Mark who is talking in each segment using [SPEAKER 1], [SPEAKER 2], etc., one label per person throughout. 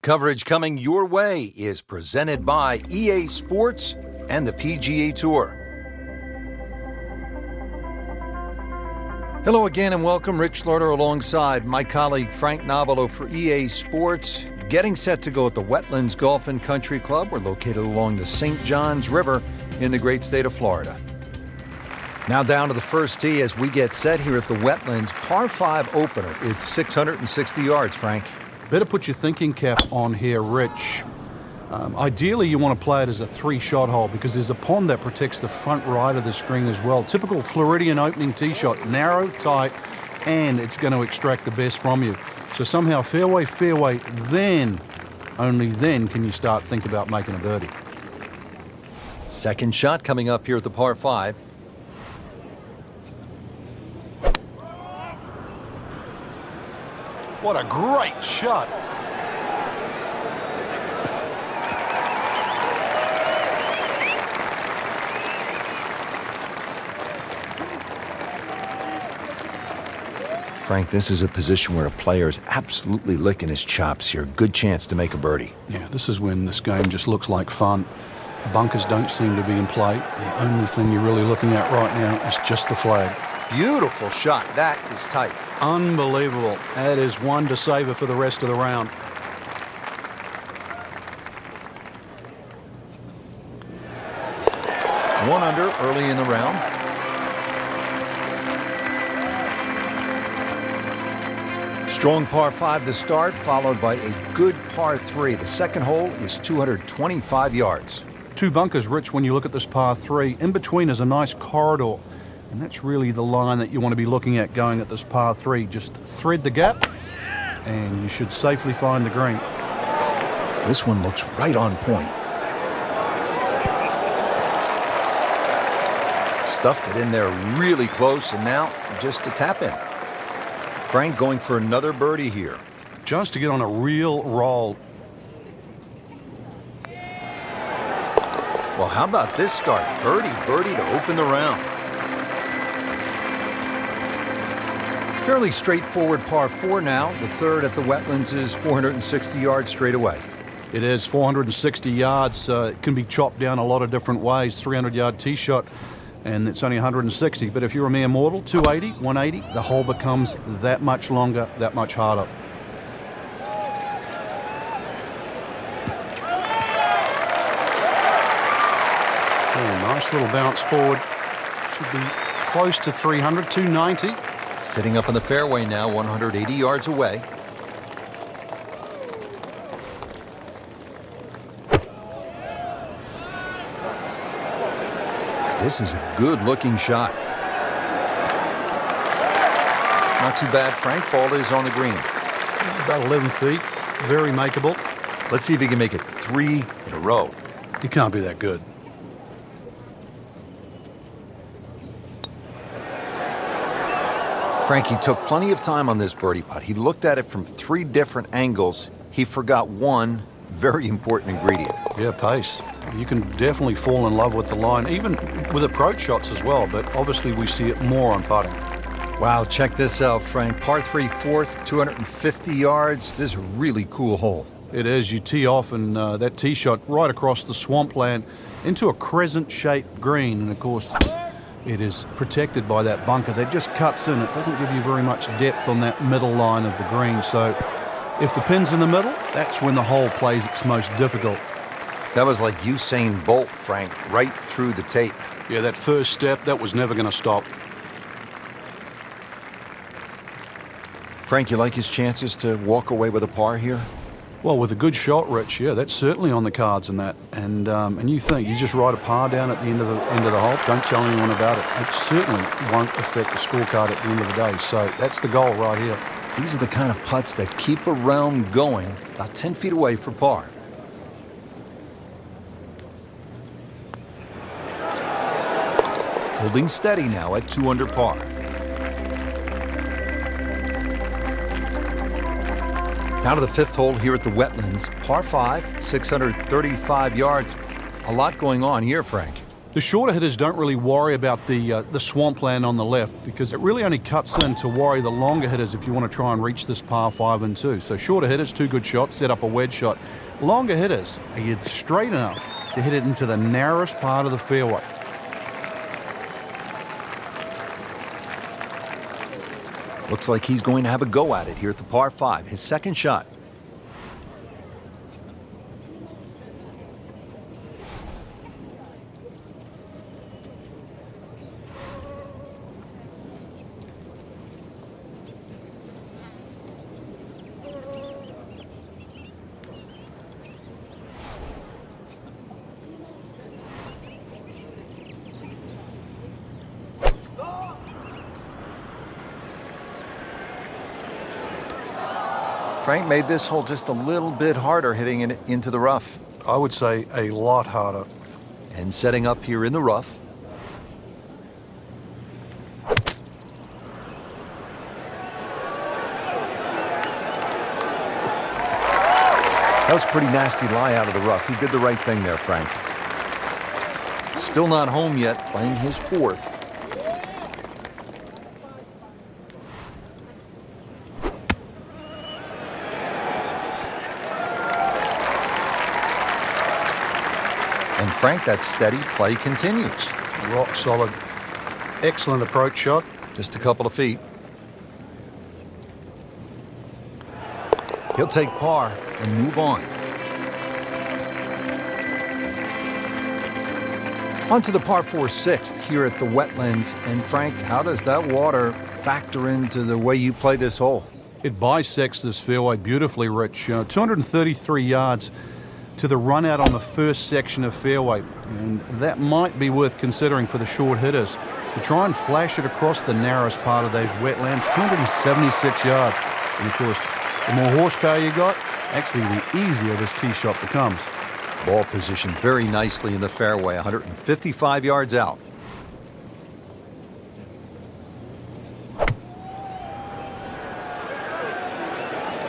[SPEAKER 1] Coverage coming your way is presented by EA Sports and the PGA Tour. Hello again and welcome. Rich Slaughter alongside my colleague Frank Nobilo for EA Sports. Getting set to go at the Wetlands Golf and Country Club. We're located along the St. Johns River in the great state of Florida. Now down to the first tee as we get set here at the Wetlands. Par 5 opener. It's 660 yards, Frank.
[SPEAKER 2] Better put your thinking cap on here, Rich. Ideally, you want to play it as a 3-shot hole because there's a pond that protects the front right of the screen as well. Typical Floridian opening tee shot, narrow, tight, and it's going to extract the best from you. So somehow fairway, then, only then can you start thinking about making a birdie.
[SPEAKER 1] Second shot coming up here at the par 5.
[SPEAKER 2] What a great shot.
[SPEAKER 1] Frank, this is a position where a player is absolutely licking his chops here. Good chance to make a birdie.
[SPEAKER 2] Yeah, this is when this game just looks like fun. Bunkers don't seem to be in play. The only thing you're really looking at right now is just the flag.
[SPEAKER 1] Beautiful shot. That is tight.
[SPEAKER 2] Unbelievable. That is one to savor for the rest of the round.
[SPEAKER 1] One under early in the round. Strong par 5 to start, followed by a good par 3. The second hole is 225 yards.
[SPEAKER 2] 2 bunkers, Rich, when you look at this par 3. In between is a nice corridor. And that's really the line that you want to be looking at going at this par 3. Just thread the gap, and you should safely find the green.
[SPEAKER 1] This one looks right on point. Stuffed it in there really close, and now just a tap in. Frank going for another birdie here.
[SPEAKER 2] Just to get on a real roll.
[SPEAKER 1] Well, how about this start? Birdie to open the round. Fairly straightforward par 4 now. The third at the Wetlands is 460 yards straight away.
[SPEAKER 2] It is 460 yards. It can be chopped down a lot of different ways. 300-yard tee shot, and it's only 160. But if you're a mere mortal, 280, 180, the hole becomes that much longer, that much harder. Oh, nice little bounce forward. Should be close to 300, 290.
[SPEAKER 1] Sitting up in the fairway now, 180 yards away. This is a good-looking shot. Not too bad, Frank. Ball is on the green.
[SPEAKER 2] About 11 feet. Very makeable.
[SPEAKER 1] Let's see if he can make it 3 in a row.
[SPEAKER 2] He can't be that good.
[SPEAKER 1] Frankie took plenty of time on this birdie putt. He looked at it from 3 different angles. He forgot one very important ingredient.
[SPEAKER 2] Yeah, pace. You can definitely fall in love with the line, even with approach shots as well, but obviously we see it more on putting.
[SPEAKER 1] Wow, check this out, Frank. Par 3 fourth, 250 yards. This is a really cool hole.
[SPEAKER 2] It is. You tee off and that tee shot right across the swampland into a crescent-shaped green, and of course it is protected by that bunker that just cuts in. It doesn't give you very much depth on that middle line of the green. So if the pin's in the middle, that's when the hole plays its most difficult.
[SPEAKER 1] That was like Usain Bolt, Frank, right through the tape.
[SPEAKER 2] Yeah, that first step, that was never going to stop.
[SPEAKER 1] Frank, you like his chances to walk away with a par here?
[SPEAKER 2] Well, with a good shot, Rich, yeah, that's certainly on the cards in that. And you think you just write a par down at the end of the hole, don't tell anyone about it. It certainly won't affect the scorecard at the end of the day. So that's the goal right here.
[SPEAKER 1] These are the kind of putts that keep a round going about 10 feet away for par. Holding steady now at 2 under par. Now to the 5th hole here at the Wetlands. Par 5, 635 yards. A lot going on here, Frank.
[SPEAKER 2] The shorter hitters don't really worry about the swampland on the left because it really only cuts in to worry the longer hitters if you want to try and reach this par 5 and 2. So shorter hitters, 2 good shots, set up a wedge shot. Longer hitters, are you straight enough to hit it into the narrowest part of the fairway?
[SPEAKER 1] Looks like he's going to have a go at it here at the par 5, his second shot. Frank made this hole just a little bit harder, hitting it into the rough.
[SPEAKER 2] I would say a lot harder.
[SPEAKER 1] And setting up here in the rough. That was a pretty nasty lie out of the rough. He did the right thing there, Frank. Still not home yet, playing his 4th. And Frank, that steady play continues.
[SPEAKER 2] Rock solid. Excellent approach shot.
[SPEAKER 1] Just a couple of feet. He'll take par and move on. On to the par 4 6th here at the Wetlands. And Frank, how does that water factor into the way you play this hole?
[SPEAKER 2] It bisects this fairway beautifully, Rich. 233 yards to the run out on the first section of fairway, and that might be worth considering for the short hitters to try and flash it across the narrowest part of those wetlands. 276 yards, and of course the more horsepower you got, actually the easier this tee shot becomes.
[SPEAKER 1] Ball positioned very nicely in the fairway, 155 yards out.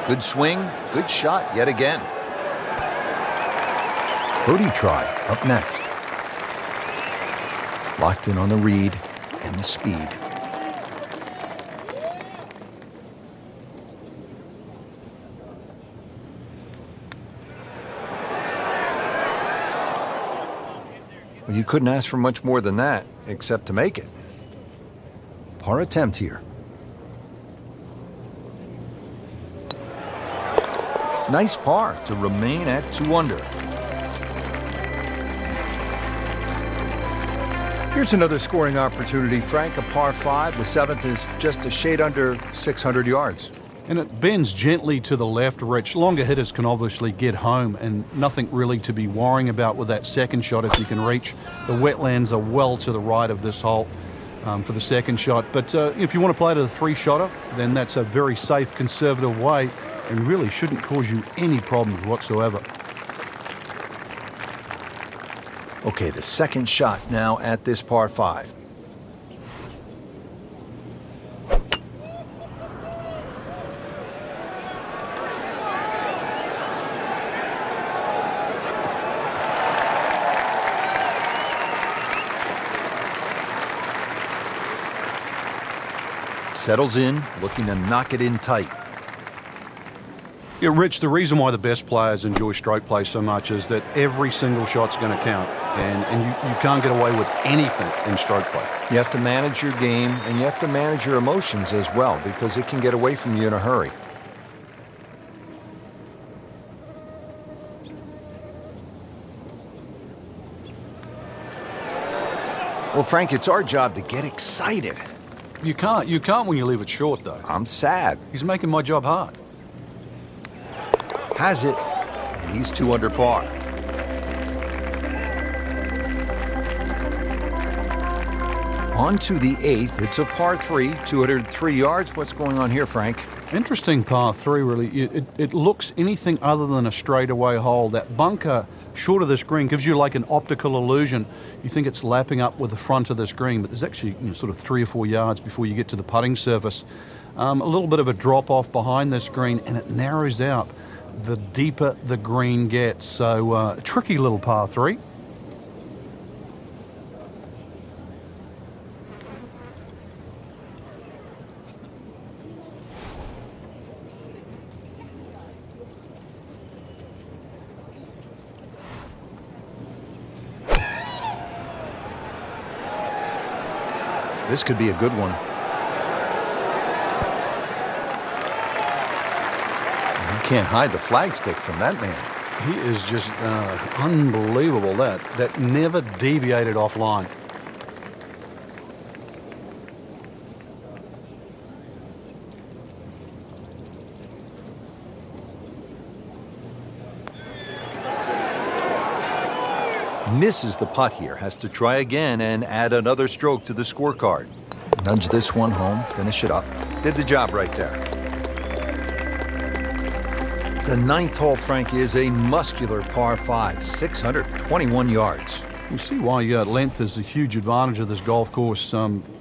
[SPEAKER 1] Good swing, good shot yet again. Birdie try up next. Locked in on the read and the speed. Well, you couldn't ask for much more than that, except to make it. Par attempt here. Nice par to remain at 2 under. Here's another scoring opportunity, Frank, a par 5. The 7th is just a shade under 600 yards.
[SPEAKER 2] And it bends gently to the left, Rich. Longer hitters can obviously get home, and nothing really to be worrying about with that second shot if you can reach. The wetlands are well to the right of this hole for the second shot. But if you want to play to the 3-shotter, then that's a very safe, conservative way and really shouldn't cause you any problems whatsoever.
[SPEAKER 1] Okay, the second shot now at this par 5. Settles in, looking to knock it in tight.
[SPEAKER 2] Yeah, Rich, the reason why the best players enjoy stroke play so much is that every single shot's going to count, and you can't get away with anything in stroke play.
[SPEAKER 1] You have to manage your game, and you have to manage your emotions as well, because it can get away from you in a hurry. Well, Frank, it's our job to get excited.
[SPEAKER 2] You can't when you leave it short, though.
[SPEAKER 1] I'm sad.
[SPEAKER 2] He's making my job hard.
[SPEAKER 1] Has it, and he's 2 under par. On to the 8th. It's a par 3, 203 yards. What's going on here, Frank?
[SPEAKER 2] Interesting par 3, really. It looks anything other than a straightaway hole. That bunker short of this green gives you like an optical illusion. You think it's lapping up with the front of this green, but there's actually sort of 3 or 4 yards before you get to the putting surface. A little bit of a drop off behind this green, and it narrows out the deeper the green gets. So a tricky little par 3.
[SPEAKER 1] This could be a good one. You can't hide the flagstick from that man.
[SPEAKER 2] He is just unbelievable. That never deviated offline.
[SPEAKER 1] Misses the putt here, has to try again and add another stroke to the scorecard. Nudge this one home, finish it up. Did the job right there. The 9th hole, Frank, is a muscular par 5, 621 yards.
[SPEAKER 2] You see why length is a huge advantage of this golf course,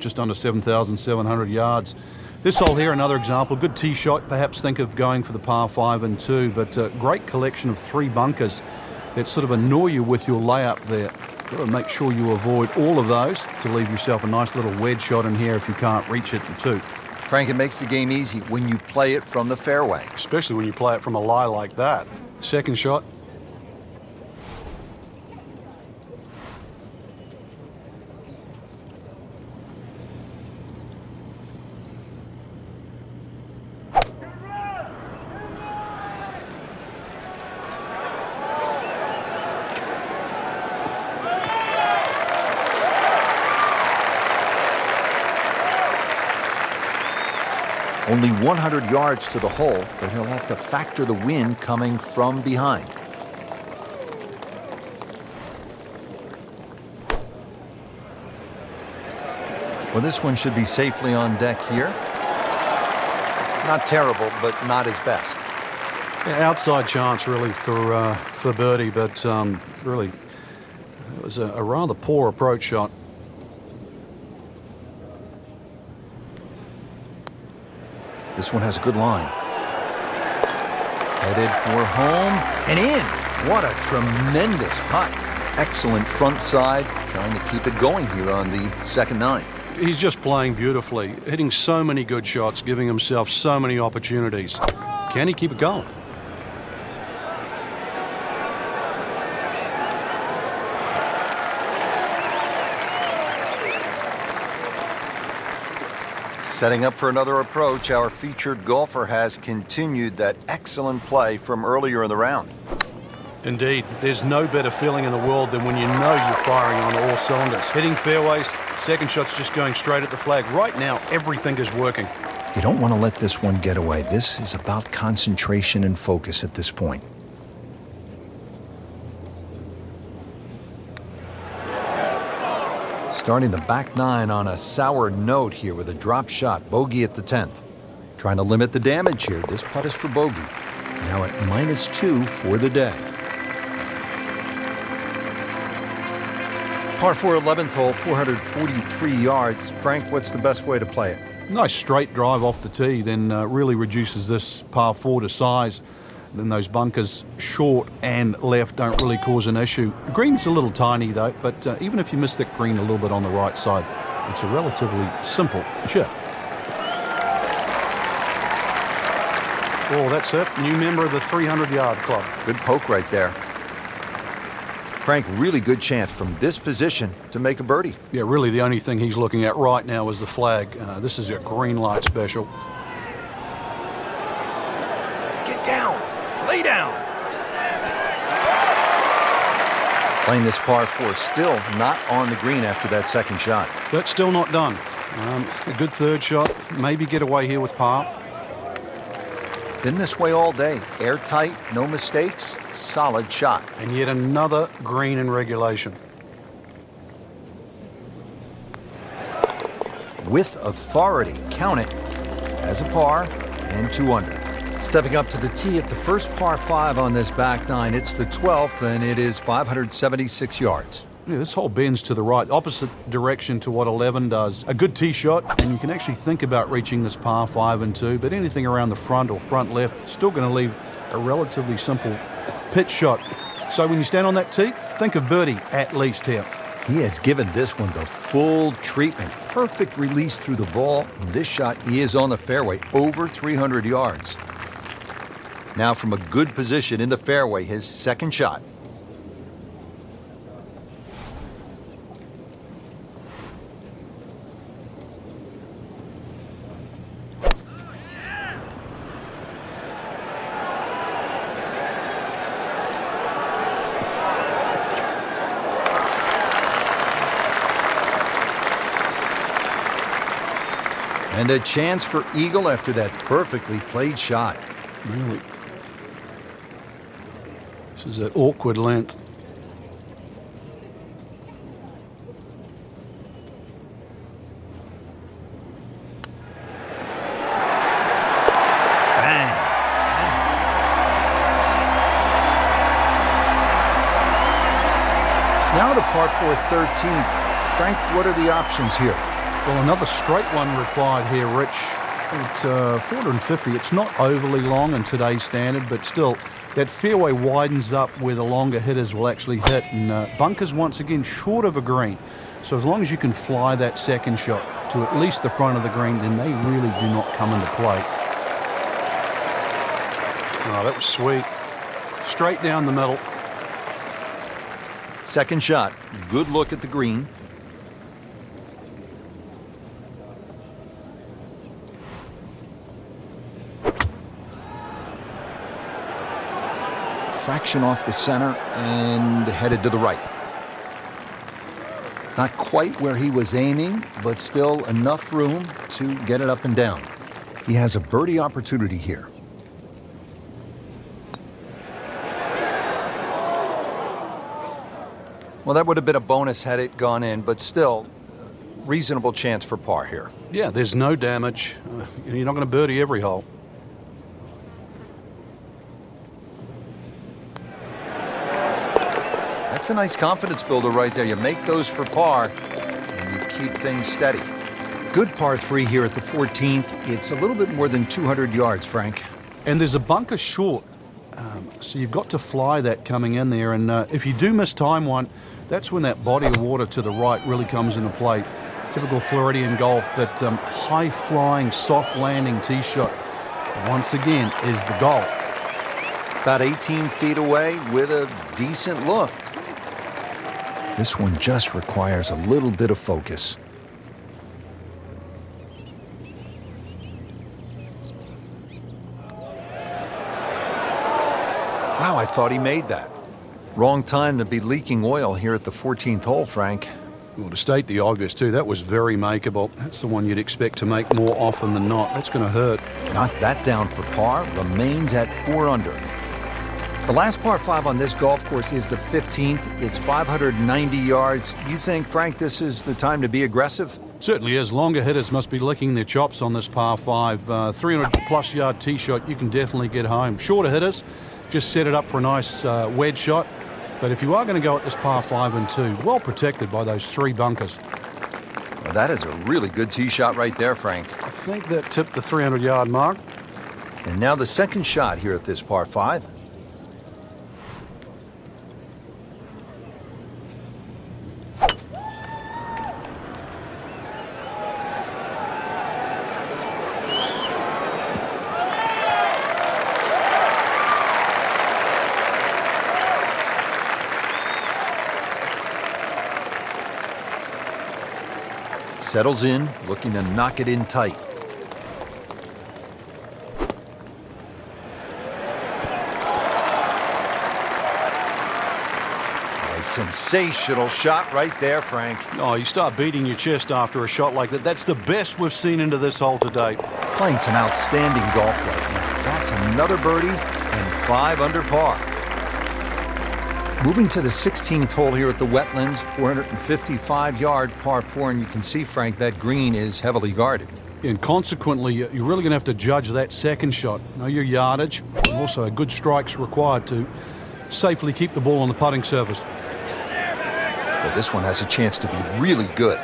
[SPEAKER 2] just under 7,700 yards. This hole here, another example, good tee shot. Perhaps think of going for the par 5 and 2, but a great collection of 3 bunkers that sort of annoy you with your layup there. Got to make sure you avoid all of those to leave yourself a nice little wedge shot in here if you can't reach it in 2.
[SPEAKER 1] Frank, it makes the game easy when you play it from the fairway.
[SPEAKER 2] Especially when you play it from a lie like that. Second shot.
[SPEAKER 1] Only 100 yards to the hole, but he'll have to factor the wind coming from behind. Well, this one should be safely on deck here. Not terrible, but not his best.
[SPEAKER 2] Yeah, outside chance really for birdie, but really it was a rather poor approach shot.
[SPEAKER 1] This one has a good line. Headed for home and in. What a tremendous putt. Excellent front side, trying to keep it going here on the second 9.
[SPEAKER 2] He's just playing beautifully, hitting so many good shots, giving himself so many opportunities. Can he keep it going?
[SPEAKER 1] Setting up for another approach, our featured golfer has continued that excellent play from earlier in the round.
[SPEAKER 2] Indeed, there's no better feeling in the world than when you know you're firing on all cylinders. Hitting fairways, second shot's just going straight at the flag. Right now, everything is working.
[SPEAKER 1] You don't want to let this one get away. This is about concentration and focus at this point. Starting the back 9 on a sour note here with a drop shot. Bogey at the 10th. Trying to limit the damage here. This putt is for bogey. Now at -2 for the day. Par 4 11th hole, 443 yards. Frank, what's the best way to play it?
[SPEAKER 2] Nice straight drive off the tee, then really reduces this par 4 to size. Then those bunkers short and left don't really cause an issue. The green's a little tiny though, but even if you miss that green a little bit on the right side, it's a relatively simple chip. Oh, that's it. New member of the 300-yard club.
[SPEAKER 1] Good poke right there. Frank, really good chance from this position to make a birdie.
[SPEAKER 2] Yeah, really the only thing he's looking at right now is the flag. This is a green light special.
[SPEAKER 1] Get down. Lay down. Playing this par 4, still not on the green after that second shot.
[SPEAKER 2] That's still not done. A good third shot. Maybe get away here with par.
[SPEAKER 1] Been this way all day. Airtight, no mistakes, solid shot.
[SPEAKER 2] And yet another green in regulation.
[SPEAKER 1] With authority, count it as a par and 2 under. Stepping up to the tee at the first par 5 on this back 9. It's the 12th, and it is 576 yards.
[SPEAKER 2] Yeah, this hole bends to the right, opposite direction to what 11 does. A good tee shot, and you can actually think about reaching this par 5 and 2, but anything around the front or front left, still going to leave a relatively simple pitch shot. So when you stand on that tee, think of birdie at least here.
[SPEAKER 1] He has given this one the full treatment. Perfect release through the ball. This shot is on the fairway, over 300 yards. Now from a good position in the fairway, his second shot. And a chance for eagle after that perfectly played shot.
[SPEAKER 2] Really. This is an awkward length.
[SPEAKER 1] Bang. Now to par 4 13th. Frank, what are the options here?
[SPEAKER 2] Well, another straight one required here, Rich. At 450, it's not overly long in today's standard, but still, that fairway widens up where the longer hitters will actually hit. And bunkers, once again, short of a green. So as long as you can fly that second shot to at least the front of the green, then they really do not come into play. Oh, that was sweet. Straight down the middle.
[SPEAKER 1] Second shot. Good look at the green. Fraction off the center and headed to the right. Not quite where he was aiming, but still enough room to get it up and down. He has a birdie opportunity here. Well, that would have been a bonus had it gone in, but still, reasonable chance for par here.
[SPEAKER 2] Yeah, there's no damage. You're not going to birdie every hole.
[SPEAKER 1] That's a nice confidence builder right there. You make those for par, and you keep things steady. Good par 3 here at the 14th. It's a little bit more than 200 yards, Frank.
[SPEAKER 2] And there's a bunker short, so you've got to fly that coming in there. And if you do miss time one, that's when that body of water to the right really comes into play. Typical Floridian golf, but high-flying, soft-landing tee shot, once again, is the goal.
[SPEAKER 1] About 18 feet away with a decent look. This one just requires a little bit of focus. Wow, I thought he made that. Wrong time to be leaking oil here at the 14th hole, Frank.
[SPEAKER 2] Well, to state the obvious, too, that was very makeable. That's the one you'd expect to make more often than not. That's going to hurt.
[SPEAKER 1] Not that down for par. Remains at 4 under. The last par 5 on this golf course is the 15th. It's 590 yards. You think, Frank, this is the time to be aggressive?
[SPEAKER 2] Certainly is. Longer hitters must be licking their chops on this par 5. 300-plus yard tee shot, you can definitely get home. Shorter hitters, just set it up for a nice wedge shot. But if you are going to go at this par 5 and 2, well protected by those 3 bunkers.
[SPEAKER 1] Well, that is a really good tee shot right there, Frank.
[SPEAKER 2] I think that tipped the 300-yard mark.
[SPEAKER 1] And now the second shot here at this par 5. Settles in, looking to knock it in tight. A sensational shot right there, Frank.
[SPEAKER 2] Oh, you start beating your chest after a shot like that. That's the best we've seen into this hole to date.
[SPEAKER 1] Playing some outstanding golf right now. That's another birdie and 5 under par. Moving to the 16th hole here at the Wetlands, 455-yard par 4, and you can see, Frank, that green is heavily guarded.
[SPEAKER 2] And consequently, you're really going to have to judge that second shot. Know your yardage, and also good strikes required to safely keep the ball on the putting surface.
[SPEAKER 1] Well, this one has a chance to be really good.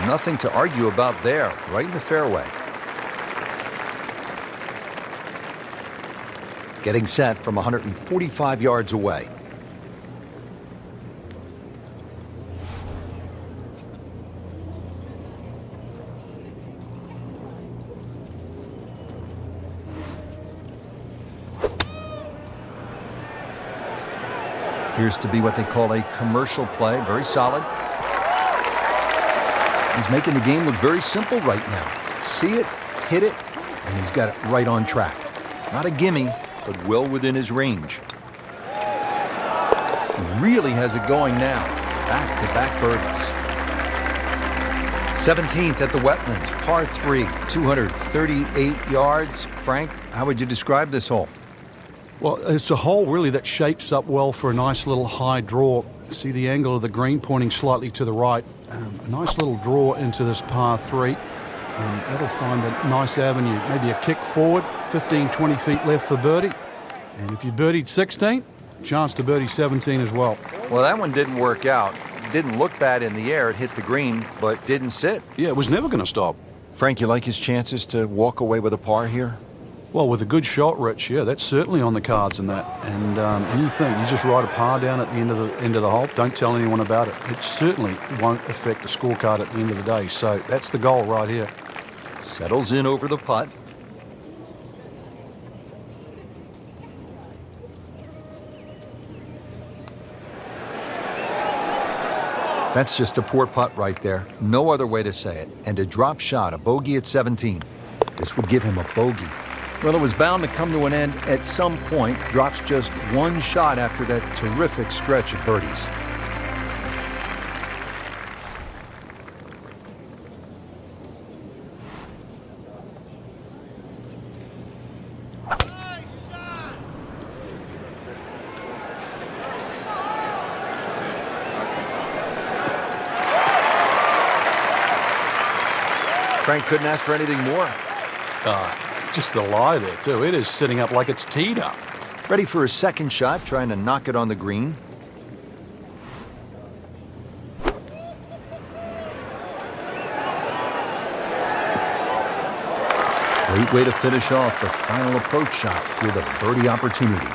[SPEAKER 1] Nothing to argue about there, right in the fairway. Getting set from 145 yards away. Appears to be what they call a commercial play. Very solid. He's making the game look very simple right now. See it, hit it, and he's got it right on track. Not a gimme, but well within his range. Really has it going now. Back-to-back birdies. 17th at the Wetlands, par 3, 238 yards. Frank, how would you describe this hole?
[SPEAKER 2] Well, it's a hole really that shapes up well for a nice little high draw. See the angle of the green pointing slightly to the right. A nice little draw into this par 3. And that'll find a nice avenue. Maybe a kick forward, 15, 20 feet left for birdie. And if you birdied 16, chance to birdie 17 as well.
[SPEAKER 1] Well, that one didn't work out. Didn't look bad in the air. It hit the green, but didn't sit.
[SPEAKER 2] Yeah, it was never going to stop.
[SPEAKER 1] Frank, you like his chances to walk away with a par here?
[SPEAKER 2] Well, with a good shot, Rich, yeah, that's certainly on the cards in that. And you think you just write a par down at the end of the hole. Don't tell anyone about it. It certainly won't affect the scorecard at the end of the day. So that's the goal right here.
[SPEAKER 1] Settles in over the putt. That's just a poor putt right there. No other way to say it. And a drop shot, a bogey at 17. This would give him a bogey. Well, it was bound to come to an end at some point. Drops just one shot after that terrific stretch of birdies. Frank couldn't ask for anything more.
[SPEAKER 2] Just the lie there, too. It is sitting up like it's teed up.
[SPEAKER 1] Ready for his second shot, trying to knock it on the green. Great way to finish off the final approach shot with a birdie opportunity.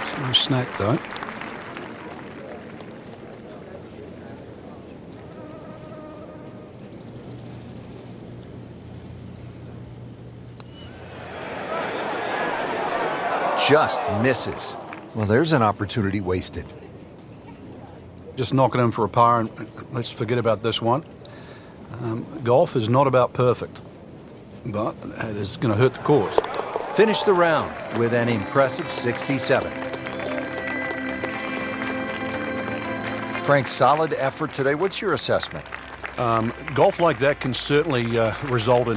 [SPEAKER 2] It's no snack, though.
[SPEAKER 1] Just misses. Well, there's an opportunity wasted.
[SPEAKER 2] Just knocking in for a par, and let's forget about this one. Golf is not about perfect, but it is going to hurt the cause.
[SPEAKER 1] Finish the round with an impressive 67. Frank, solid effort today. What's your assessment?
[SPEAKER 2] Golf like that can certainly result in